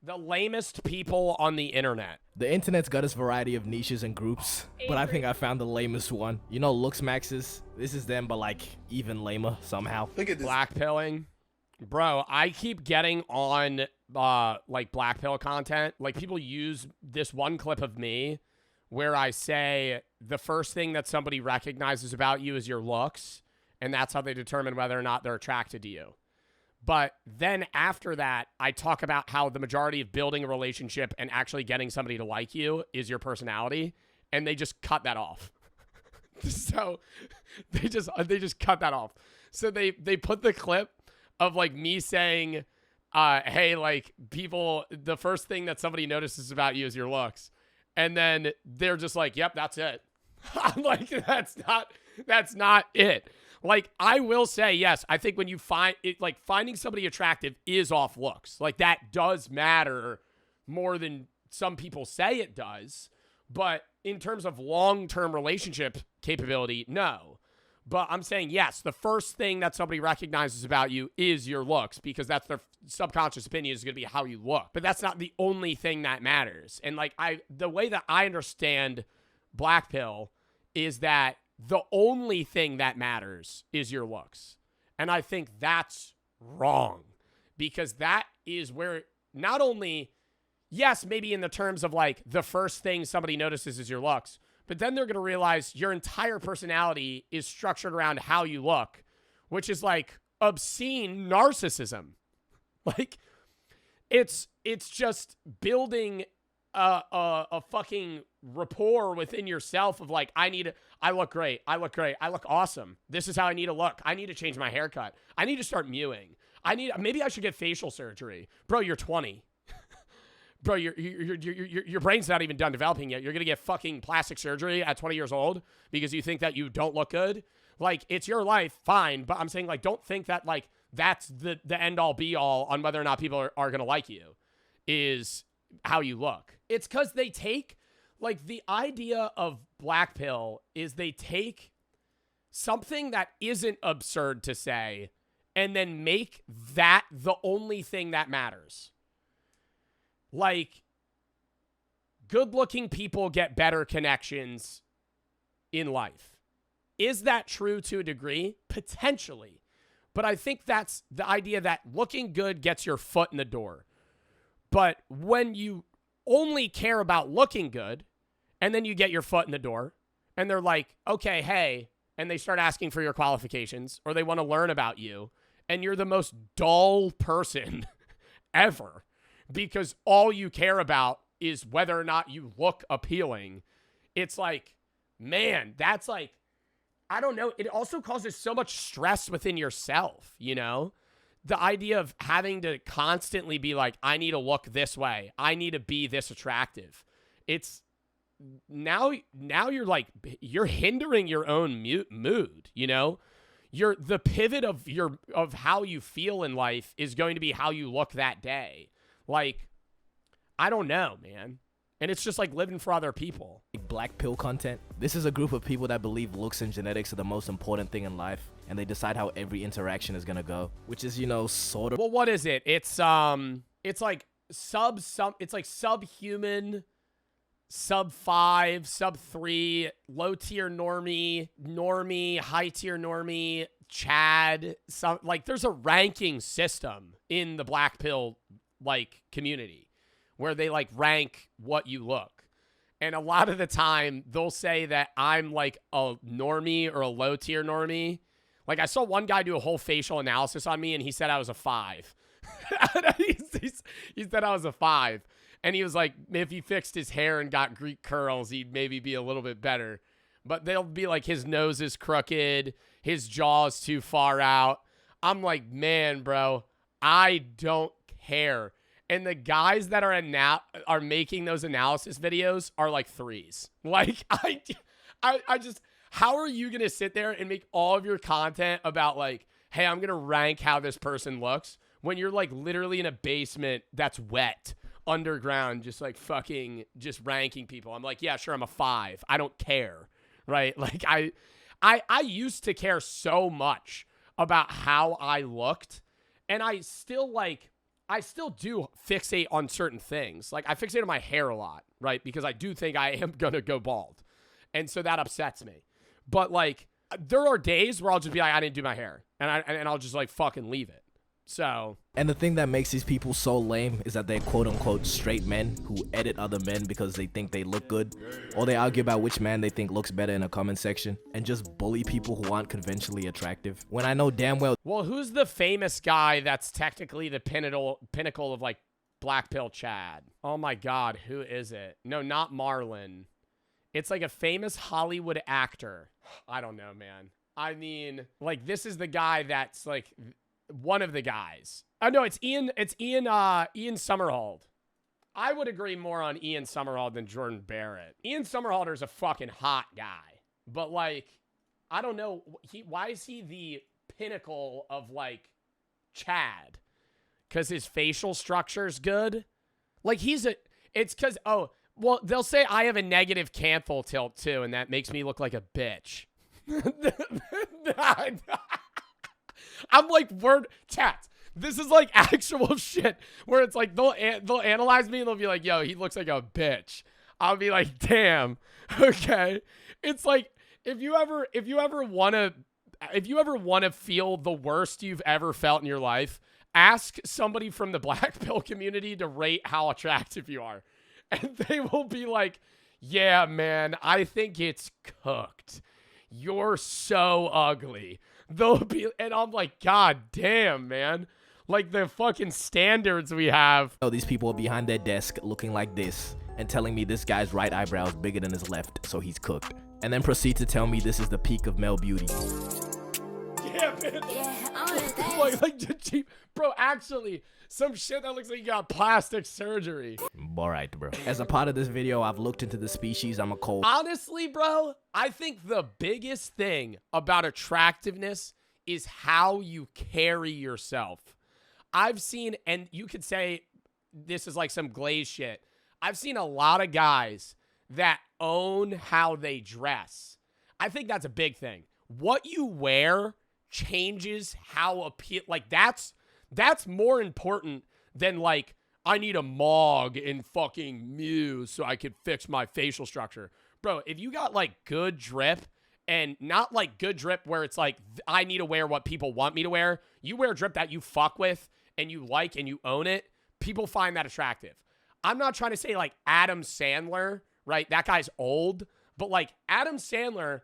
The lamest people on the internet. The internet's got its variety of niches and groups, but I think I found the lamest one. You know Looksmaxxing? This is them, but like even lamer somehow. Look at this. Blackpilling. Bro, I keep getting on like blackpill content. Like people use this one clip of me where I say the first thing that somebody recognizes about you is your looks, and that's how they determine whether or not they're attracted to you. But then after that, I talk about how the majority of building a relationship and actually getting somebody to like you is your personality, and they just cut that off. So they just cut that off. So they put the clip of like me saying, hey, like people, the first thing that somebody notices about you is your looks. And then they're just like, yep, that's it. I'm like, that's not it. Like, I will say, yes, I think when you find it, like finding somebody attractive is off looks. Like that does matter more than some people say it does. But in terms of long-term relationship capability, no. But I'm saying, yes, the first thing that somebody recognizes about you is your looks, because that's their subconscious opinion is going to be how you look. But that's not the only thing that matters. And like the way that I understand Black Pill is that the only thing that matters is your looks. And I think that's wrong, because that is where not only, yes, maybe in the terms of like the first thing somebody notices is your looks, but then they're going to realize your entire personality is structured around how you look, which is like obscene narcissism. Like it's just building a fucking rapport within yourself of like, I look great. I look great. I look awesome. This is how I need to look. I need to change my haircut. I need to start mewing. Maybe I should get facial surgery. Bro, you're 20. Bro, your brain's not even done developing yet. You're going to get fucking plastic surgery at 20 years old because you think that you don't look good. Like, it's your life, fine. But I'm saying, like, don't think that, like, that's the end all be all on whether or not people are going to like you is how you look. It's because they take, like, the idea of Black Pill is they take something that isn't absurd to say and then make that the only thing that matters. Like, good-looking people get better connections in life. Is that true to a degree? Potentially. But I think that's the idea that looking good gets your foot in the door. But when you only care about looking good, and then you get your foot in the door, and they're like, okay, hey, and they start asking for your qualifications, or they want to learn about you, and you're the most dull person ever, because all you care about is whether or not you look appealing. It's like, man, that's like, I don't know. It also causes so much stress within yourself, you know? The idea of having to constantly be like, I need to look this way. I need to be this attractive. It's now you're like, you're hindering your own mood, you know? The pivot of how you feel in life is going to be how you look that day. Like, I don't know, man. And it's just like living for other people. Black Pill content. This is a group of people that believe looks and genetics are the most important thing in life, and they decide how every interaction is gonna go, which is, you know, sort of. Well, what is it? It's like it's like subhuman, sub 5, sub 3, low tier normie, high tier normie, Chad. Like there's a ranking system in the Black Pill like community where they like rank what you look. And a lot of the time they'll say that I'm like a normie or a low tier normie. Like I saw one guy do a whole facial analysis on me and he said I was a 5. he said I was a 5. And he was like, if he fixed his hair and got Greek curls, he'd maybe be a little bit better. But they'll be like, his nose is crooked, his jaw's too far out. I'm like, man, bro, I don't care. And the guys that are making those analysis videos are like 3s. Like, I just, how are you going to sit there and make all of your content about like, hey, I'm going to rank how this person looks when you're like literally in a basement that's wet underground, just like fucking just ranking people? I'm like, yeah, sure, I'm a 5. I don't care. Right? Like I used to care so much about how I looked, and I still like, I still do fixate on certain things. Like, I fixate on my hair a lot, right? Because I do think I am going to go bald. And so that upsets me. But, like, there are days where I'll just be like, I didn't do my hair. And I'll just, like, fucking leave it. So. And the thing that makes these people so lame is that they're quote-unquote straight men who edit other men because they think they look good, or they argue about which man they think looks better in a comment section, and just bully people who aren't conventionally attractive. When I know damn well... Well, who's the famous guy that's technically the pinnacle of, like, Black Pill Chad? Oh, my God. Who is it? No, not Marlon. It's, like, a famous Hollywood actor. I don't know, man. I mean, like, this is the guy that's, like... one of the guys. Oh no, it's Ian Somerhalder. I would agree more on Ian Somerhalder than Jordan Barrett. Ian Somerhalder is a fucking hot guy. But like, I don't know, why is he the pinnacle of like Chad? Cause his facial structure's good? Like it's cause, oh, well, they'll say I have a negative canthal tilt too, and that makes me look like a bitch. I'm like, chat. This is like actual shit where it's like they'll analyze me and they'll be like, yo, he looks like a bitch. I'll be like, damn. Okay. It's like if you ever want to feel the worst you've ever felt in your life, ask somebody from the Black Pill community to rate how attractive you are. And they will be like, yeah, man, I think it's cooked. You're so ugly. They'll be, and I'm like, God damn, man. Like the fucking standards we have. Oh, these people are behind their desk looking like this and telling me this guy's right eyebrow is bigger than his left, so he's cooked. And then proceed to tell me this is the peak of male beauty. Yeah, man. Yeah, like cheap. Bro, actually, some shit that looks like you got plastic surgery. Alright, bro. As a part of this video, I've looked into the species I'm a cold. Honestly, bro, I think the biggest thing about attractiveness is how you carry yourself. I've seen, and you could say this is like some glaze shit, I've seen a lot of guys that own how they dress. I think that's a big thing. What you wear changes how like that's more important than like I need a Mog in fucking Muse so I could fix my facial structure. Bro, if you got like good drip, and not like good drip where it's like I need to wear what people want me to wear, you wear drip that you fuck with and you like and you own it, people find that attractive. I'm not trying to say like Adam Sandler, right? That guy's old, but like Adam Sandler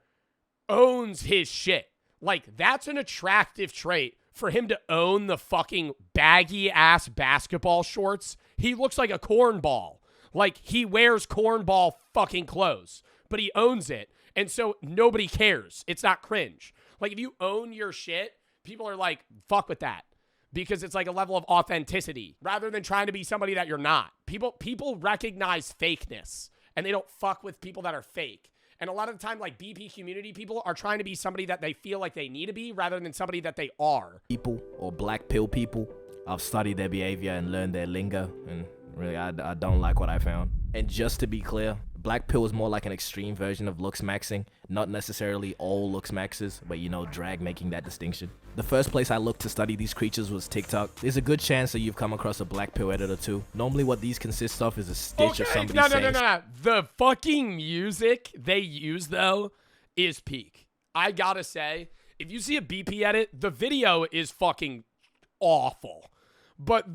owns his shit. Like that's an attractive trait for him to own the fucking baggy ass basketball shorts. He looks like a cornball. Like he wears cornball fucking clothes, but he owns it. And so nobody cares. It's not cringe. Like if you own your shit, people are like, fuck with that. Because it's like a level of authenticity rather than trying to be somebody that you're not. People recognize fakeness and they don't fuck with people that are fake. And a lot of the time, like BP community people are trying to be somebody that they feel like they need to be rather than somebody that they are. People or black pill people, I've studied their behavior and learned their lingo, and really I don't like what I found. And just to be clear, black pill is more like an extreme version of Looksmaxxing, not necessarily all Looksmaxxers, but you know, drag making that distinction. The first place I looked to study these creatures was TikTok. There's a good chance that you've come across a black pill editor too. Normally what these consist of is a stitch of somebody saying... No. The fucking music they use though is peak. I gotta say, if you see a BP edit, the video is fucking awful. But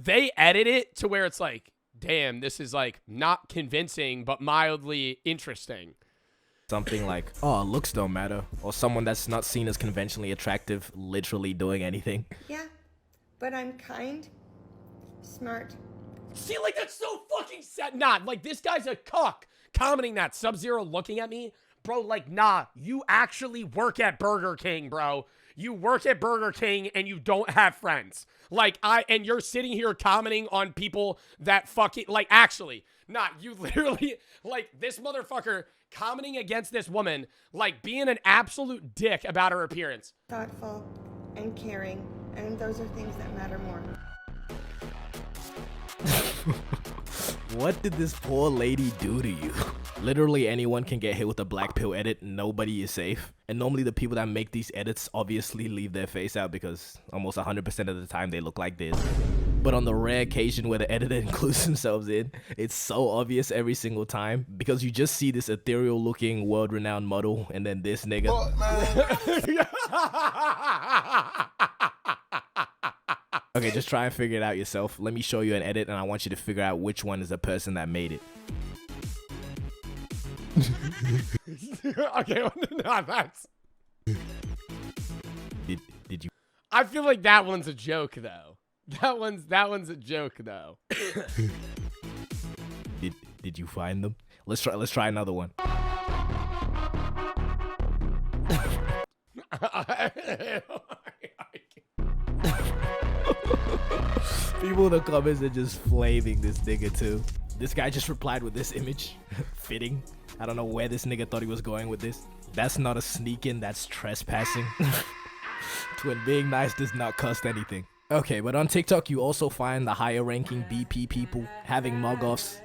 they edit it to where it's like, damn, this is like not convincing, but mildly interesting. Something like, oh, looks don't matter. Or someone that's not seen as conventionally attractive literally doing anything. Yeah, but I'm kind, smart. See, like that's so fucking sad. Nah, like this guy's a cuck commenting that. Sub-Zero looking at me. Bro, like, nah, you actually work at Burger King, bro. You work at Burger King and you don't have friends. Like, and you're sitting here commenting on people that fucking, like, actually, nah, you literally, like, this motherfucker commenting against this woman, like, being an absolute dick about her appearance. Thoughtful and caring, and those are things that matter more. What did this poor lady do to you? Literally anyone can get hit with a black pill edit, nobody is safe. And normally the people that make these edits obviously leave their face out because almost 100% of the time they look like this. But on the rare occasion where the editor includes themselves in, it's so obvious every single time because you just see this ethereal looking world-renowned model and then this nigga. Okay, just try and figure it out yourself. Let me show you an edit and I want you to figure out which one is the person that made it. Okay, well, no, that's... Did you? I feel like that one's a joke, though. That one's a joke, though. Did you find them? Let's try another one. People in the comments are just flaming this nigga too. This guy just replied with this image. Fitting. I don't know where this nigga thought he was going with this. That's not a sneak-in, that's trespassing. Twin, being nice does not cost anything. Okay, but on TikTok you also find the higher ranking BP people having mug-offs.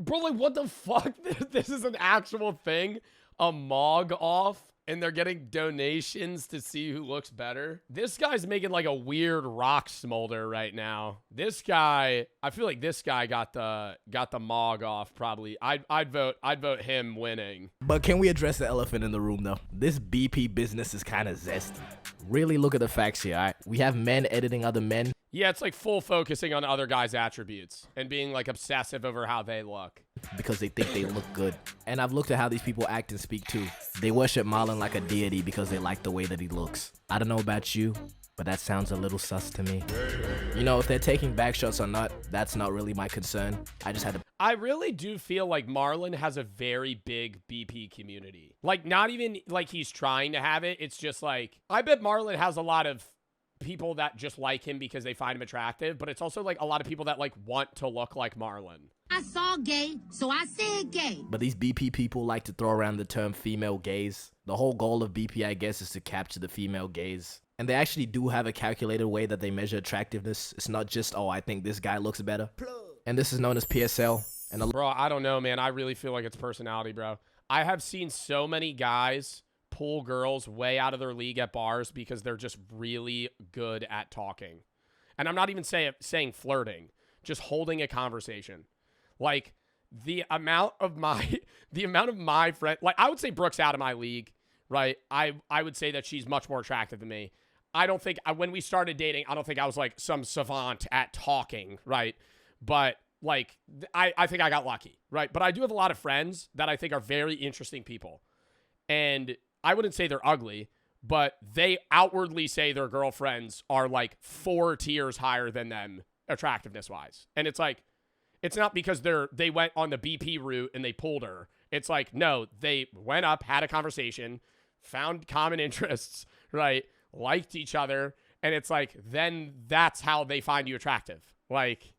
Bro, like, what the fuck? This is an actual thing? A mog off? And they're getting donations to see who looks better? This guy's making like a weird rock smolder right now. This guy, I feel like this guy got the mog off probably. I'd vote him winning. But can we address the elephant in the room though? This BP business is kind of zesty. Really look at the facts here, alright? We have men editing other men. Yeah, it's like full focusing on other guys' attributes and being like obsessive over how they look. Because they think they look good. And I've looked at how these people act and speak too. They worship Marlon like a deity because they like the way that he looks. I don't know about you, but that sounds a little sus to me. You know, if they're taking back shots or not, that's not really my concern. I just had to... I really do feel like Marlon has a very big BP community. Like, not even like he's trying to have it. It's just like, I bet Marlon has a lot of people that just like him because they find him attractive, but it's also like a lot of people that like want to look like Marlon. I saw gay, so I said gay. But these BP people like to throw around the term female gaze. The whole goal of BP, I guess, is to capture the female gaze. And they actually do have a calculated way that they measure attractiveness. It's not just, oh, I think this guy looks better. And this is known as PSL. And bro, I don't know, man. I really feel like it's personality, bro. I have seen so many guys pull girls way out of their league at bars because they're just really good at talking. And I'm not even saying flirting, just holding a conversation. Like the amount of my friend, like I would say Brooke's out of my league, right? I would say that she's much more attractive than me. I don't think when we started dating, I don't think I was like some savant at talking, right? But like I think I got lucky, right? But I do have a lot of friends that I think are very interesting people. And I wouldn't say they're ugly, but they outwardly say their girlfriends are like 4 tiers higher than them attractiveness wise. And it's like, it's not because they went on the BP route and they pulled her. It's like, no, they went up, had a conversation, found common interests, right? Liked each other. And it's like, then that's how they find you attractive. Like,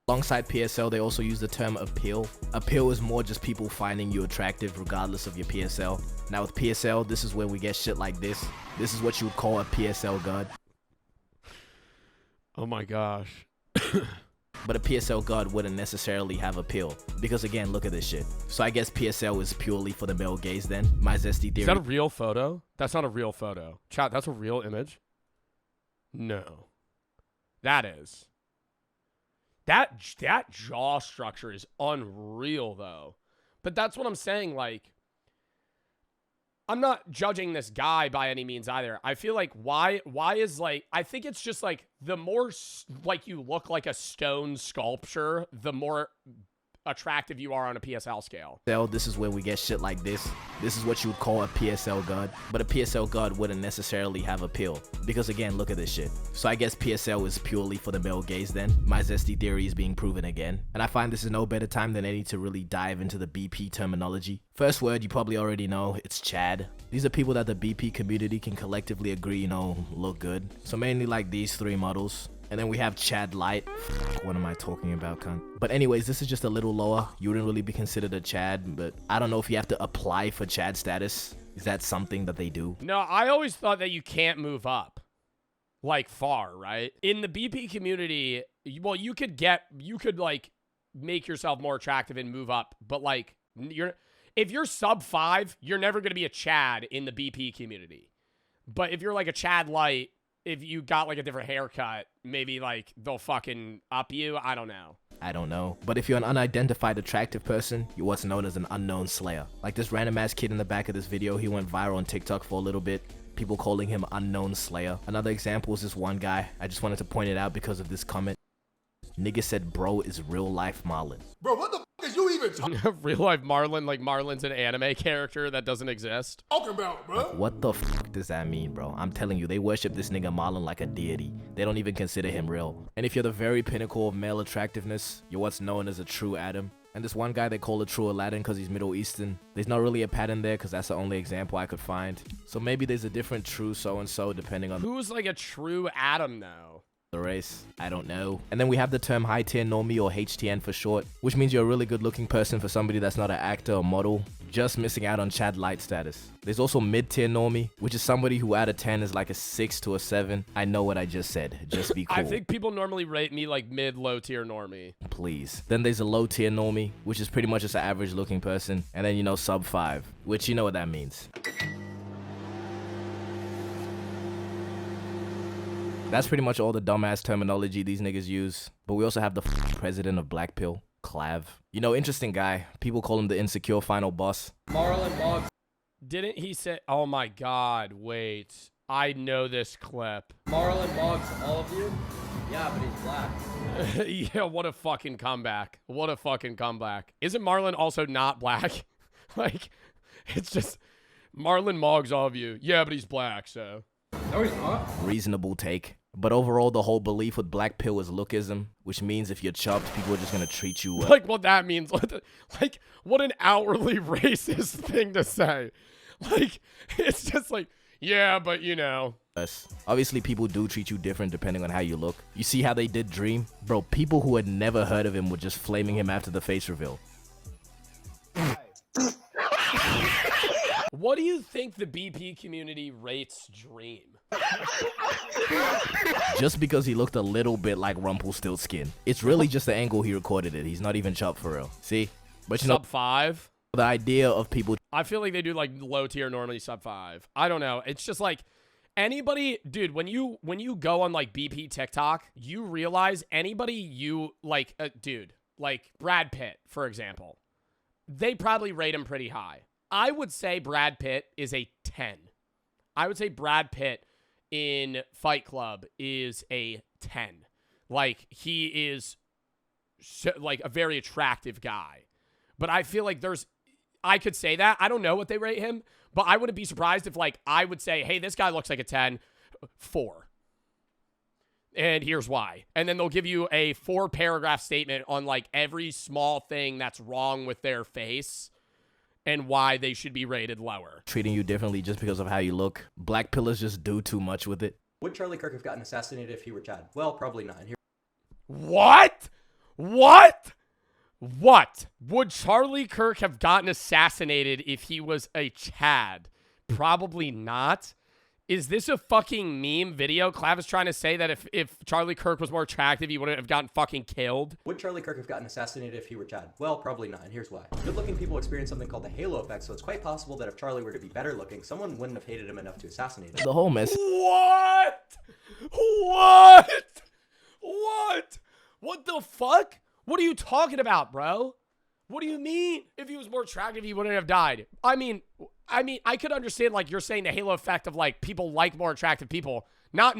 alongside PSL, they also use the term appeal. Appeal is more just people finding you attractive regardless of your PSL. Now with PSL, this is where we get shit like this. This is what you would call a PSL god. Oh my gosh. But a PSL god wouldn't necessarily have appeal. Because again, look at this shit. So I guess PSL is purely for the male gaze then. My zesty theory. Is that a real photo? That's not a real photo. Chat, that's a real image? No. That is. That jaw structure is unreal, though. But that's what I'm saying, like, I'm not judging this guy by any means either. I feel like why is, like, I think it's just, like, the more, like, you look like a stone sculpture, the more attractive you are on a PSL scale. This is where we get shit like this. This is what you would call a PSL god. But a PSL god wouldn't necessarily have appeal. Because again, look at this shit. So I guess PSL is purely for the male gaze then. My zesty theory is being proven again. And I find this is no better time than any to really dive into the BP terminology. First word you probably already know, it's Chad. These are people that the BP community can collectively agree, you know, look good. So mainly like these 3 models. And then we have Chad Light. What am I talking about, cunt? But anyways, this is just a little lower. You wouldn't really be considered a Chad, but I don't know if you have to apply for Chad status. Is that something that they do? No, I always thought that you can't move up, like, far, right? In the BP community, well, you could like make yourself more attractive and move up, but like if you're sub 5, you're never going to be a Chad in the BP community. But if you're like a Chad Light, if you got like a different haircut, maybe like they'll fucking up you. I don't know. I don't know. But if you're an unidentified attractive person, you're what's known as an unknown slayer. Like this random ass kid in the back of this video, he went viral on TikTok for a little bit. People calling him unknown slayer. Another example is this one guy. I just wanted to point it out because of this comment. Nigga said bro is real life Marlon. Bro, what the f is you even Real life Marlon, like Marlon's an anime character that doesn't exist. talking about, bro? What the fuck does that mean, bro? I'm telling you, they worship this nigga Marlon like a deity. They don't even consider him real. And if you're the very pinnacle of male attractiveness, you're what's known as a true Adam. And this one guy they call a true Aladdin because he's Middle Eastern. There's not really a pattern there because that's the only example I could find. So maybe there's a different true so-and-so depending on Who's like a true Adam though? the race. I don't know. And then we have the term high tier normie, or HTN for short, which means you're a really good looking person for somebody that's not an actor or model, just missing out on Chad Light status. There's also mid tier normie, which is somebody who out of 10 is like a 6 to a 7. I know what I just said. Just be cool. I think people normally rate me like mid low tier normie. Please. Then there's a low tier normie, which is pretty much just an average looking person. And then, you know, sub 5, which you know what that means. That's pretty much all the dumbass terminology these niggas use. But we also have the president of Black Pill, Clav. You know, interesting guy. People call him the insecure final boss. Marlon Moggs. Didn't he say, oh my God, wait. I know this clip. Marlon Moggs, all of you? Yeah, but he's black. Yeah, what a fucking comeback. What a fucking comeback. Isn't Marlon also not black? Like, it's just Marlon Moggs, all of you. Yeah, but he's black, so. No, he's not. Reasonable take. But overall, the whole belief with Black Pill is Lookism, which means if you're chopped, people are just gonna treat you well. Like, what that means. Like, what an outwardly racist thing to say. Like, it's just like, yeah, but you know. Obviously, people do treat you different depending on how you look. You see how they did Dream? Bro, people who had never heard of him were just flaming him after the face reveal. What do you think the BP community rates Dream? Just because he looked a little bit like Rumpelstiltskin. It's really just the angle he recorded it. He's not even chopped for real. See? But you know, Sub 5? the idea of people... I feel like they do like low tier normally sub 5. I don't know. It's just like anybody, dude, when you go on like BP TikTok, you realize anybody you like, dude, like Brad Pitt, for example, they probably rate him pretty high. I would say Brad Pitt is a 10. I would say Brad Pitt in Fight Club is a 10. Like, he is like a very attractive guy. But I feel like I could say that. I don't know what they rate him, but I wouldn't be surprised if like I would say, hey, this guy looks like a 10, 4. And here's why. And then they'll give you a 4-paragraph statement on like every small thing that's wrong with their face and why they should be rated lower. treating you differently just because of how you look. Black pillars just do too much with it. Would Charlie Kirk have gotten assassinated if he were Chad? Well, probably not. What? What? What? Would Charlie Kirk have gotten assassinated if he was a Chad? Probably not. Is this a fucking meme video? Clav is trying to say that if Charlie Kirk was more attractive, he wouldn't have gotten fucking killed. Would Charlie Kirk have gotten assassinated if he were Chad? Well, probably not, and here's why. Good-looking people experience something called the halo effect, so it's quite possible that if Charlie were to be better looking, someone wouldn't have hated him enough to assassinate him. The whole mess. What? What? What? What the fuck? What are you talking about, bro? What do you mean? If he was more attractive, he wouldn't have died. I mean, I could understand like you're saying the halo effect of like people like more attractive people, not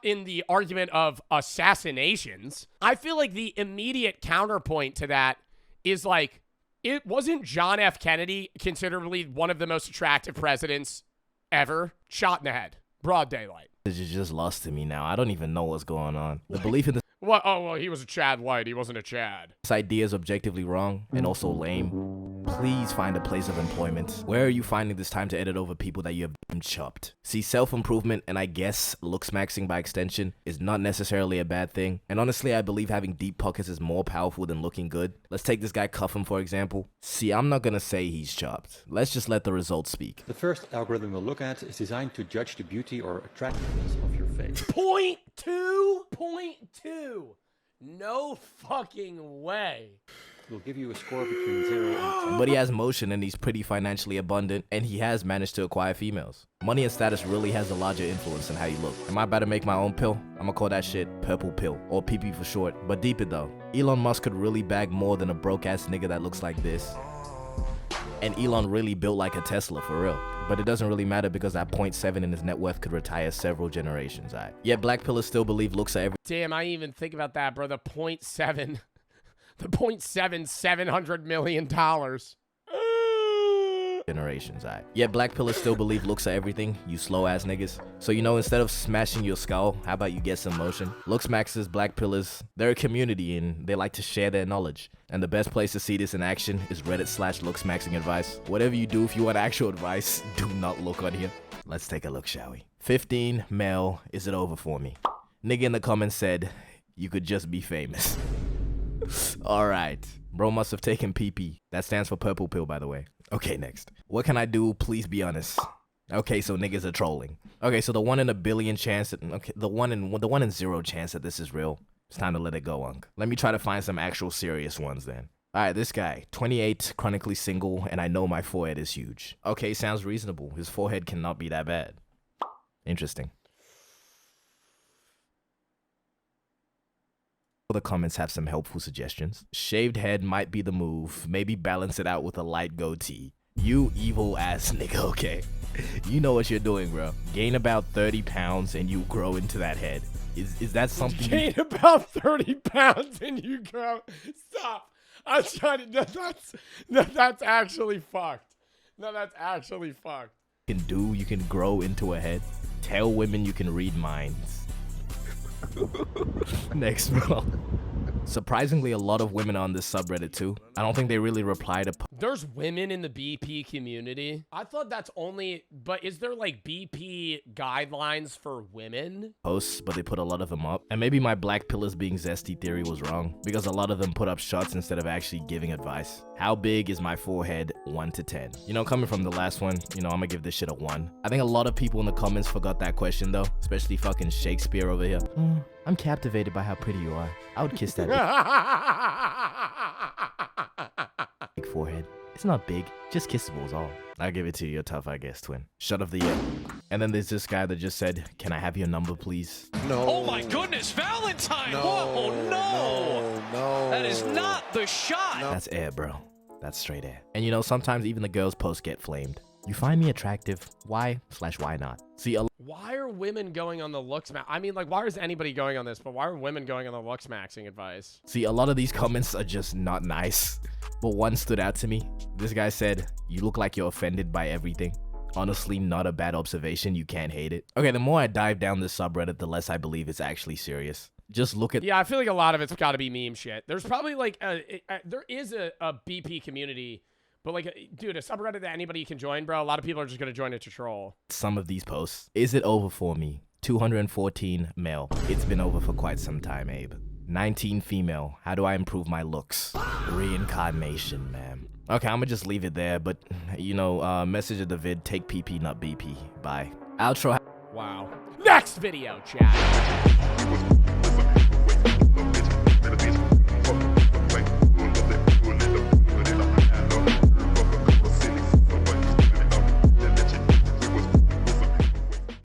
in the argument of assassinations. I feel like the immediate counterpoint to that is like, it wasn't John F. Kennedy considerably one of the most attractive presidents ever, shot in the head, broad daylight. It's just lost to me now. I don't even know what's going on. The belief in this What? Oh, well, he was a Chad White. He wasn't a Chad. idea is objectively wrong and also lame. Please find a place of employment. Where are you finding this time to edit over people that you have chopped? See, self-improvement, and I guess looksmaxxing by extension, is not necessarily a bad thing. And honestly, I believe having deep pockets is more powerful than looking good. Let's take this guy Cuffham, for example. See, I'm not gonna say he's chopped. Let's just let the results speak. The first algorithm we'll look at is designed to judge the beauty or attractiveness of your face. Point two? No fucking way. will give you a score between 0 and 10. But he has motion and he's pretty financially abundant, and he has managed to acquire females. Money and status really has a larger influence on how you look. Am I about to make my own pill? I'ma call that shit purple pill, or PP for short. But deep it though, Elon Musk could really bag more than a broke ass nigga that looks like this. And Elon really built like a Tesla for real. But it doesn't really matter because that 0.7 in his net worth could retire several generations, alright? Yet black pillars still believe looks are everything. Damn, I didn't even think about that, bro. The 0.7. The 0.7, $700 million. Generations, alright? Yet black pillars still believe looks are everything, you slow ass niggas. So you know, instead of smashing your skull, how about you get some motion? Looksmaxxers, black pillars, they're a community and they like to share their knowledge. And the best place to see this in action is Reddit/Looksmaxxing advice. Whatever you do, if you want actual advice, do not look on here. Let's take a look, shall we? 15, male, is it over for me? Nigga in the comments said, you could just be famous. Alright, bro must have taken PP. That stands for purple pill, by the way. Okay, next. What can I do? Please be honest. Okay, so niggas are trolling. Okay, so the 1 in a billion chance that, okay, the one in 0 chance that this is real. It's time to let it go, Unk. Let me try to find some actual serious ones then. Alright, this guy, 28, chronically single, and I know my forehead is huge. Okay, sounds reasonable. His forehead cannot be that bad. Interesting. The comments have some helpful suggestions. Shaved head might be the move. Maybe balance it out with a light goatee. You evil ass nigga, okay? You know what you're doing, bro. Gain about 30 pounds and you grow into that head. Is that something? Gain about 30 pounds and you grow. Stop. I'm trying to. That's actually fucked. No, that's actually fucked. You can grow into a head. Tell women you can read minds. Next, bro. Surprisingly, a lot of women are on this subreddit too. I don't think they really reply to There's women in the BP community. I thought that's only, but is there like BP guidelines for women? Posts, but they put a lot of them up. And maybe my black pillars being zesty theory was wrong because a lot of them put up shots instead of actually giving advice. How big is my forehead? 1 to 10. You know, coming from the last one, you know, I'm gonna give this shit a 1. I think a lot of people in the comments forgot that question though, especially fucking Shakespeare over here. I'm captivated by how pretty you are. I would kiss that big forehead. It's not big, just kissable is all. I'll give it to you. You're tough, I guess, twin. Shut of the year. And then there's this guy that just said, can I have your number, please? No. Oh my goodness, Valentine! No, whoa, no! That is not the shot! No. That's air, bro. That's straight air. And you know, sometimes even the girls' posts get flamed. You find me attractive. Why/why not? See, why are women going on the Looksmaxxing? I mean, like, why is anybody going on this? But why are women going on the Looksmaxxing advice? See, a lot of these comments are just not nice. But one stood out to me. This guy said, you look like you're offended by everything. Honestly, not a bad observation. You can't hate it. Okay, the more I dive down this subreddit, the less I believe it's actually serious. Just look at— Yeah, I feel like a lot of it's got to be meme shit. There's probably like, there is a BP community. But like, dude, a subreddit that anybody can join, bro. A lot of people are just going to join it to troll. Some of these posts. Is it over for me? 214 male. It's been over for quite some time, Abe. 19 female. How do I improve my looks? Reincarnation, man. Okay, I'm gonna just leave it there. But, you know, message of the vid, take PP, not BP. Bye. Outro. Wow. Next video, chat.